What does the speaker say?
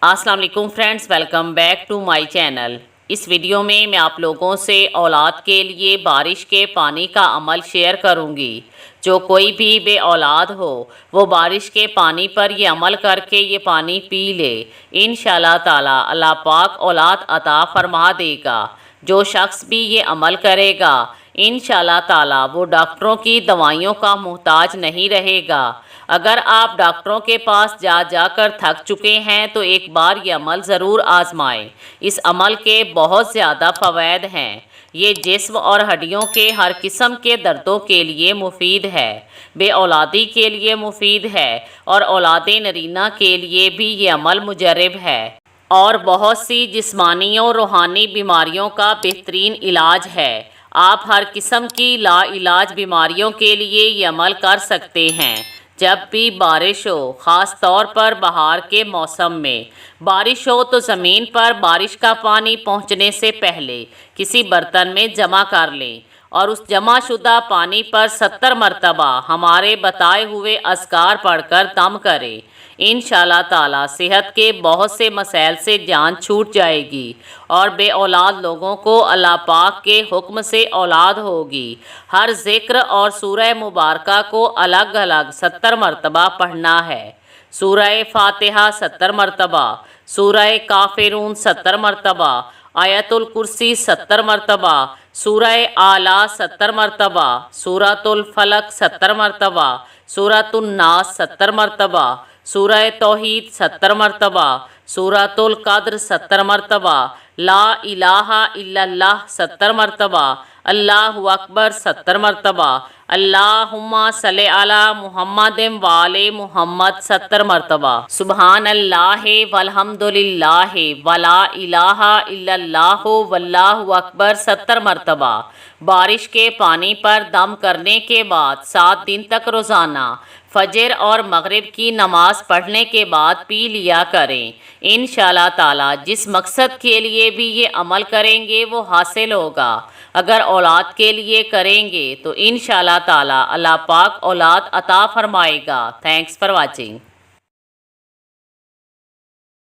السلام علیکم friends, welcome back to my channel. اس ویڈیو میں آپ لوگوں سے اولاد کے لیے بارش کے پانی کا عمل شیئر کروں گی۔ جو کوئی بھی بے اولاد ہو وہ بارش کے پانی پر یہ عمل کر کے یہ پانی پی لے، انشاءاللہ تعالی اللہ پاک اولاد عطا فرما دے گا۔ جو شخص بھی یہ عمل کرے گا انشاءاللہ تعالی وہ ڈاکٹروں کی دوائیوں کا محتاج نہیں رہے گا۔ اگر آپ ڈاکٹروں کے پاس جا کر تھک چکے ہیں تو ایک بار یہ عمل ضرور آزمائیں۔ اس عمل کے بہت زیادہ فوائد ہیں۔ یہ جسم اور ہڈیوں کے ہر قسم کے دردوں کے لیے مفید ہے، بے اولادی کے لیے مفید ہے اور اولاد نرینہ کے لیے بھی یہ عمل مجرب ہے، اور بہت سی جسمانی اور روحانی بیماریوں کا بہترین علاج ہے۔ آپ ہر قسم کی لا علاج بیماریوں کے لیے یہ عمل کر سکتے ہیں۔ جب بھی بارش ہو، خاص طور پر بہار کے موسم میں بارش ہو تو زمین پر بارش کا پانی پہنچنے سے پہلے کسی برتن میں جمع کر لیں اور اس جمع شدہ پانی پر 70 مرتبہ ہمارے بتائے ہوئے اذکار پڑھ کر دم کریں۔ انشاءاللہ تعالی صحت کے بہت سے مسائل سے جان چھوٹ جائے گی اور بے اولاد لوگوں کو اللہ پاک کے حکم سے اولاد ہوگی۔ ہر ذکر اور سورہ مبارکہ کو الگ الگ 70 مرتبہ پڑھنا ہے۔ سورہ فاتحہ 70 مرتبہ، سورہ کافرون 70 مرتبہ، آیت الکرسی 70 مرتبہ، سورہ اعلیٰ 70 مرتبہ، سورۃ الفلق 70 مرتبہ، سورۃ الناس 70 مرتبہ، سورہ توحید 70 مرتبہ، سورۃ القدر 70 مرتبہ، لا الہ الا اللہ 70 مرتبہ، اللہ اکبر 70 مرتبہ، اللہم صلی علی محمد وآل محمد 70 مرتبہ، سبحان اللہ والحمد للہ ولا الہ الا اللہ واللہ اکبر 70 مرتبہ۔ بارش کے پانی پر دم کرنے کے بعد 7 دن تک روزانہ فجر اور مغرب کی نماز پڑھنے کے بعد پی لیا کریں۔ انشاءاللہ تعالی جس مقصد کے لیے بھی یہ عمل کریں گے وہ حاصل ہوگا۔ اگر اولاد کے لیے کریں گے تو انشاءاللہ تعالی اللہ پاک اولاد عطا فرمائے گا۔ Thanks for watching.